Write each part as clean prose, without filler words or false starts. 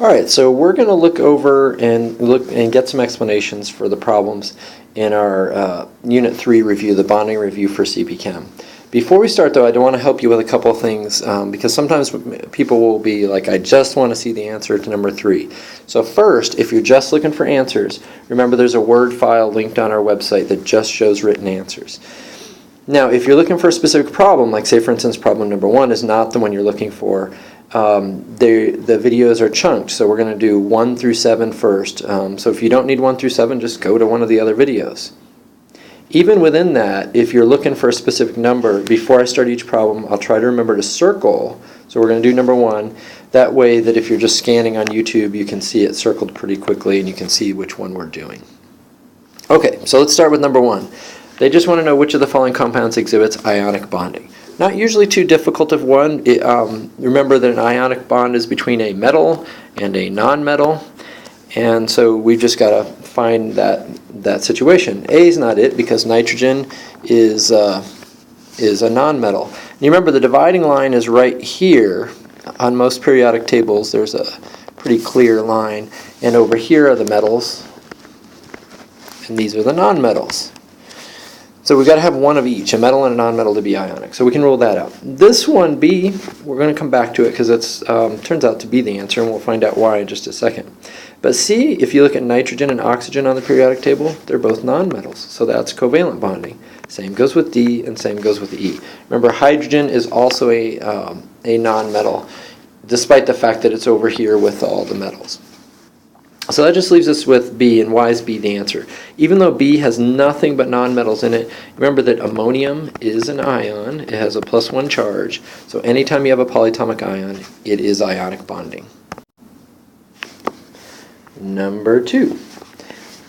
Alright, so we're going to look over and get some explanations for the problems in our Unit 3 review, the bonding review for CP Chem. Before we start though, I do want to help you with a couple of things because sometimes people will be like, I just want to see the answer to number 3. So first, if you're just looking for answers, remember there's a Word file linked on our website that just shows written answers. Now, if you're looking for a specific problem, like say for instance problem number 1 is not the one you're looking for, the videos are chunked, so we're going to do 1 through 7 first. So if you don't need 1 through 7, just go to one of the other videos. Even within that, if you're looking for a specific number, before I start each problem, I'll try to remember to circle. So we're going to do number 1. That way that if you're just scanning on YouTube, you can see it circled pretty quickly and you can see which one we're doing. Okay, so let's start with number 1. They just want to know which of the following compounds exhibits ionic bonding. Not usually too difficult of one. Remember that an ionic bond is between a metal and a non-metal, and so we've just got to find that situation. A is not it because nitrogen is a non-metal. And you remember the dividing line is right here. On most periodic tables there's a pretty clear line, and over here are the metals, and these are the non-metals. So we've got to have one of each, a metal and a non-metal, to be ionic. So we can rule that out. This one, B, we're going to come back to it because it turns out to be the answer, and we'll find out why in just a second. But C, if you look at nitrogen and oxygen on the periodic table, they're both non-metals. So that's covalent bonding. Same goes with D, and same goes with E. Remember, hydrogen is also a non-metal, despite the fact that it's over here with all the metals. So that just leaves us with B, and why is B the answer? Even though B has nothing but nonmetals in it, remember that ammonium is an ion. It has a +1 charge. So anytime you have a polyatomic ion, it is ionic bonding. Number 2.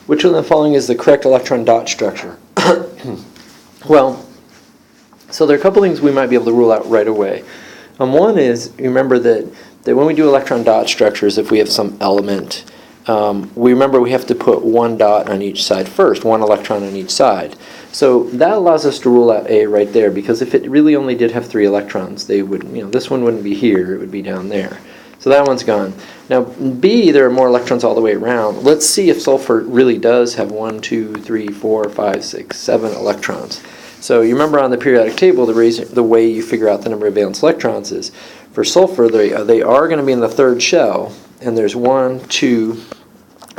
Which one of the following is the correct electron dot structure? Well, so there are a couple things we might be able to rule out right away. One is, remember that when we do electron dot structures, if we have some element, we remember we have to put one dot on each side first, one electron on each side. So that allows us to rule out A right there, because if it really only did have 3 electrons, they would, this one wouldn't be here, it would be down there. So that one's gone. Now B, there are more electrons all the way around. Let's see if sulfur really does have 1, 2, 3, 4, 5, 6, 7 electrons. So you remember on the periodic table, the way you figure out the number of valence electrons is, for sulfur, they are going to be in the 3rd shell, and there's 1, 2,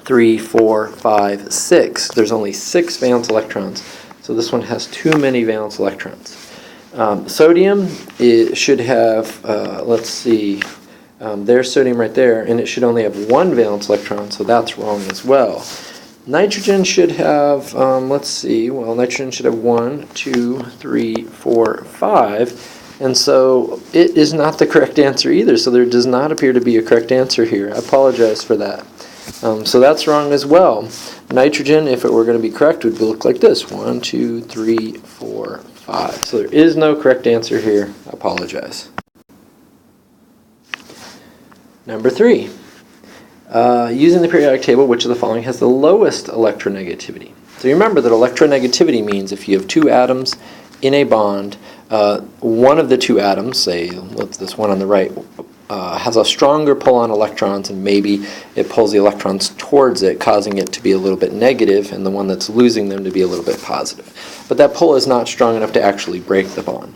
3, 4, 5, 6. There's only 6 valence electrons, so this one has too many valence electrons. Sodium, it should have, let's see, there's sodium right there, and it should only have 1 valence electron, so that's wrong as well. Nitrogen should have, let's see, well, nitrogen should have 1, 2, 3, 4, 5, and so it is not the correct answer either, so there does not appear to be a correct answer here. I apologize for that. So that's wrong as well. Nitrogen, if it were going to be correct, would look like this. 1, 2, 3, 4, 5. So there is no correct answer here. I apologize. Number 3. Using the periodic table, which of the following has the lowest electronegativity? So you remember that electronegativity means if you have 2 atoms in a bond, one of the 2 atoms, say this one on the right, has a stronger pull on electrons, and maybe it pulls the electrons towards it, causing it to be a little bit negative, and the one that's losing them to be a little bit positive. But that pull is not strong enough to actually break the bond.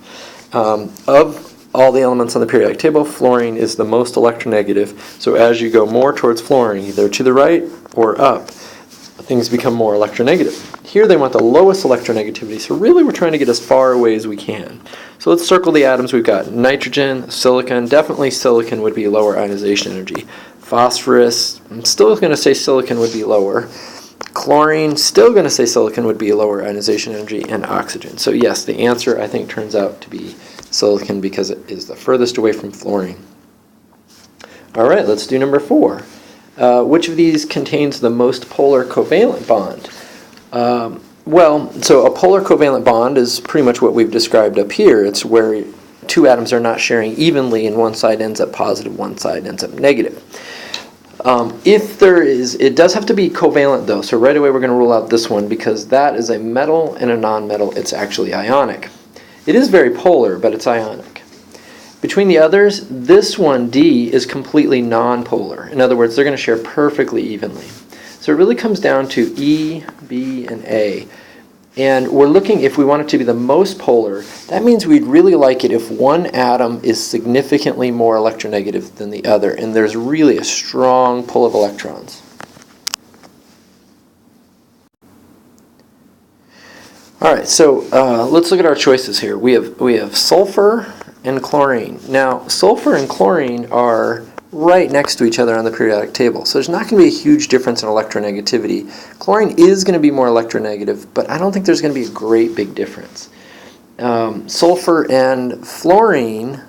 Of all the elements on the periodic table, fluorine is the most electronegative, so as you go more towards fluorine, either to the right or up, things become more electronegative. Here they want the lowest electronegativity, so really we're trying to get as far away as we can. So let's circle the atoms. We've got nitrogen, silicon. Definitely silicon would be lower ionization energy. Phosphorus, I'm still going to say silicon would be lower. Chlorine, still going to say silicon would be lower ionization energy. And oxygen. So yes, the answer I think turns out to be silicon because it is the furthest away from fluorine. All right, let's do number 4. Which of these contains the most polar covalent bond? Well, so a polar covalent bond is pretty much what we've described up here. It's where 2 atoms are not sharing evenly, and one side ends up positive, one side ends up negative. If there is, it does have to be covalent though, so right away we're going to rule out this one because that is a metal and a non-metal. It's actually ionic. It is very polar, but it's ionic. Between the others, this one, D, is completely nonpolar. In other words, they're going to share perfectly evenly. So it really comes down to E, B, and A. And we're looking, if we want it to be the most polar, that means we'd really like it if one atom is significantly more electronegative than the other, and there's really a strong pull of electrons. All right, so let's look at our choices here. We have sulfur and chlorine. Now, sulfur and chlorine are right next to each other on the periodic table, so there's not going to be a huge difference in electronegativity. Chlorine is going to be more electronegative, but I don't think there's going to be a great big difference. Sulfur and fluorine,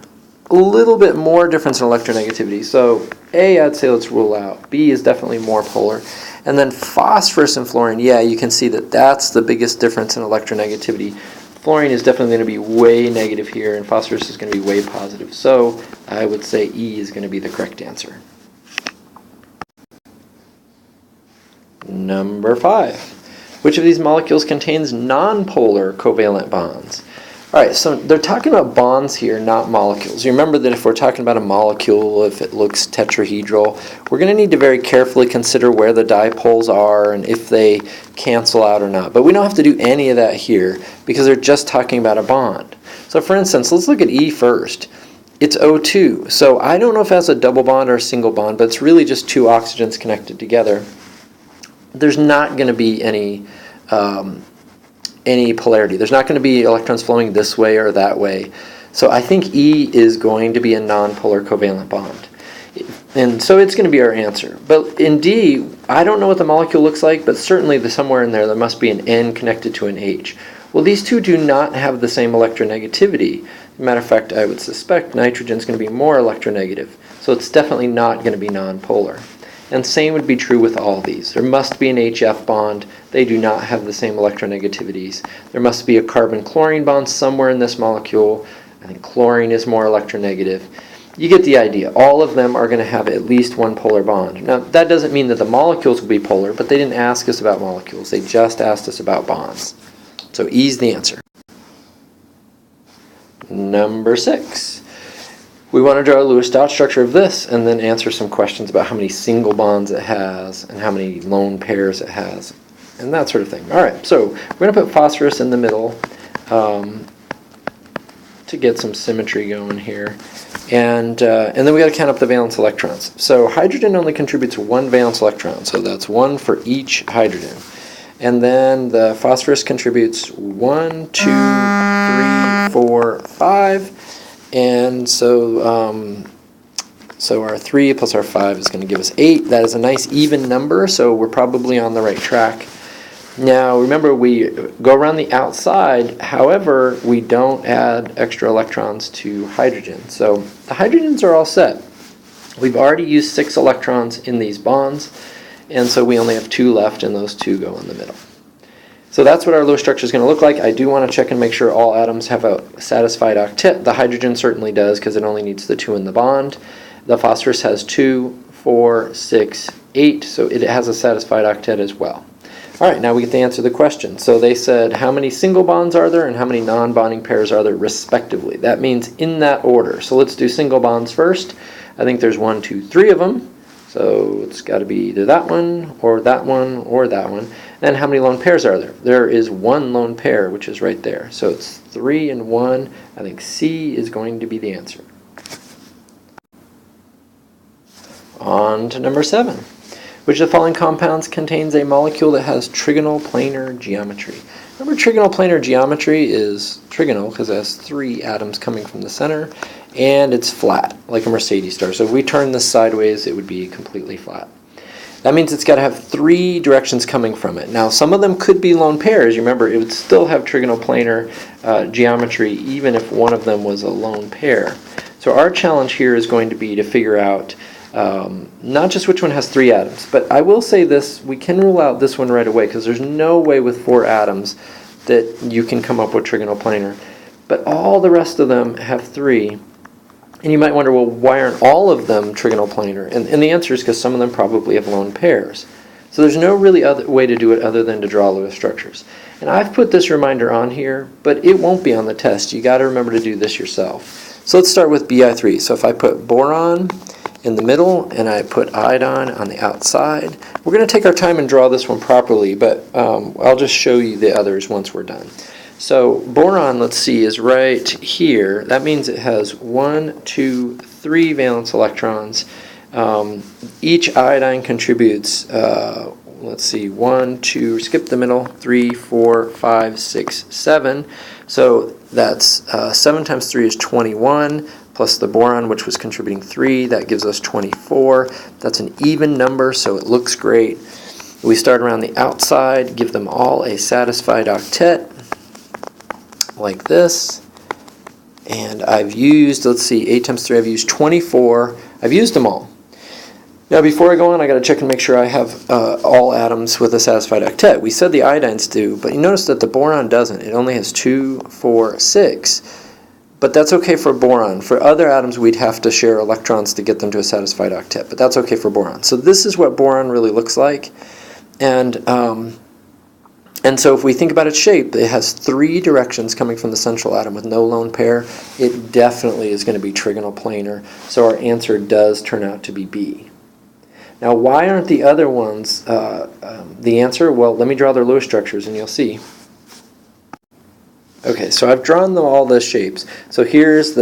a little bit more difference in electronegativity. So A, I'd say let's rule out. B is definitely more polar. And then phosphorus and fluorine, yeah, you can see that that's the biggest difference in electronegativity. Fluorine is definitely going to be way negative here, and phosphorus is going to be way positive. So I would say E is going to be the correct answer. Number 5. Which of these molecules contains nonpolar covalent bonds? All right, so they're talking about bonds here, not molecules. You remember that if we're talking about a molecule, if it looks tetrahedral, we're going to need to very carefully consider where the dipoles are and if they cancel out or not. But we don't have to do any of that here because they're just talking about a bond. So for instance, let's look at E first. It's O2. So I don't know if it has a double bond or a single bond, but it's really just two oxygens connected together. There's not going to be any polarity. There's not going to be electrons flowing this way or that way. So I think E is going to be a nonpolar covalent bond. And so it's going to be our answer. But in D, I don't know what the molecule looks like, but certainly somewhere in there must be an N connected to an H. Well, these two do not have the same electronegativity. As a matter of fact, I would suspect nitrogen is going to be more electronegative. So it's definitely not going to be nonpolar. And same would be true with all these. There must be an HF bond. They do not have the same electronegativities. There must be a carbon-chlorine bond somewhere in this molecule. I think chlorine is more electronegative. You get the idea. All of them are going to have at least one polar bond. Now, that doesn't mean that the molecules will be polar, but they didn't ask us about molecules. They just asked us about bonds. So E is the answer. Number 6. We want to draw a Lewis dot structure of this and then answer some questions about how many single bonds it has and how many lone pairs it has and that sort of thing. All right, so we're going to put phosphorus in the middle to get some symmetry going here. And then we got to count up the valence electrons. So hydrogen only contributes one valence electron, so that's one for each hydrogen. And then the phosphorus contributes 1, 2, 3, 4, 5. And so our 3 plus our 5 is going to give us 8. That is a nice even number, so we're probably on the right track. Now, remember, we go around the outside. However, we don't add extra electrons to hydrogen. So the hydrogens are all set. We've already used 6 electrons in these bonds, and so we only have 2 left, and those 2 go in the middle. So that's what our Lewis structure is going to look like. I do want to check and make sure all atoms have a satisfied octet. The hydrogen certainly does because it only needs the 2 in the bond. The phosphorus has 2, 4, 6, 8, so it has a satisfied octet as well. All right, now we get to answer the question. So they said how many single bonds are there and how many non-bonding pairs are there respectively. That means in that order. So let's do single bonds first. I think there's 1, 2, 3 of them. So it's got to be either that one or that one or that one. And how many lone pairs are there? There is 1 lone pair, which is right there. So it's 3 and 1. I think C is going to be the answer. On to number 7. Which of the following compounds contains a molecule that has trigonal planar geometry? Remember, trigonal planar geometry is trigonal because it has 3 atoms coming from the center, and it's flat, like a Mercedes star. So if we turn this sideways, it would be completely flat. That means it's got to have 3 directions coming from it. Now, some of them could be lone pairs. You remember, it would still have trigonal planar geometry even if one of them was a lone pair. So our challenge here is going to be to figure out not just which one has 3 atoms, but I will say this, we can rule out this one right away because there's no way with 4 atoms that you can come up with trigonal planar. But all the rest of them have 3. And you might wonder, well, why aren't all of them trigonal planar? And the answer is because some of them probably have lone pairs. So there's no really other way to do it other than to draw Lewis structures. And I've put this reminder on here, but it won't be on the test. You got to remember to do this yourself. So let's start with Bi3. So if I put boron in the middle and I put iodine on the outside, we're going to take our time and draw this one properly, but I'll just show you the others once we're done. So boron, let's see, is right here. That means it has 1, 2, 3 valence electrons. Each iodine contributes, let's see, 1, 2, skip the middle, 3, 4, 5, 6, 7. So that's 7 times 3 is 21, plus the boron, which was contributing 3, that gives us 24. That's an even number, so it looks great. We start around the outside, give them all a satisfied octet, like this. And I've used, let's see, 8 times 3, I've used 24. I've used them all. Now before I go on, I got to check and make sure I have all atoms with a satisfied octet. We said the iodines do, but you notice that the boron doesn't. It only has 2, 4, 6. But that's okay for boron. For other atoms, we'd have to share electrons to get them to a satisfied octet, but that's okay for boron. So this is what boron really looks like. And so if we think about its shape, it has 3 directions coming from the central atom with no lone pair. It definitely is going to be trigonal planar, so our answer does turn out to be B. Now, why aren't the other ones the answer? Well, let me draw their Lewis structures and you'll see. Okay, so I've drawn all the shapes. So here's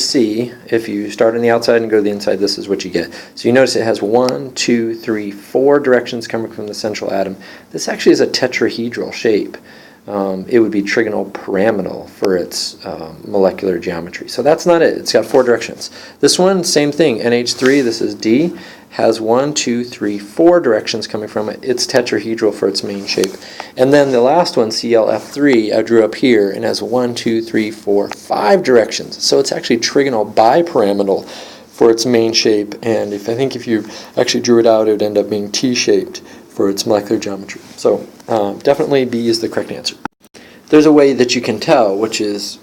C. If you start on the outside and go to the inside, this is what you get. So you notice it has 1, 2, 3, 4 directions coming from the central atom. This actually is a tetrahedral shape. It would be trigonal pyramidal for its molecular geometry. So that's not it. It's got 4 directions. This one, same thing. NH3, this is D, has 1, 2, 3, 4 directions coming from it. It's tetrahedral for its main shape. And then the last one, ClF3, I drew up here, and has 1, 2, 3, 4, 5 directions. So it's actually trigonal bipyramidal for its main shape. And I think if you actually drew it out, it would end up being T-shaped for its molecular geometry. So definitely B is the correct answer. There's a way that you can tell, which is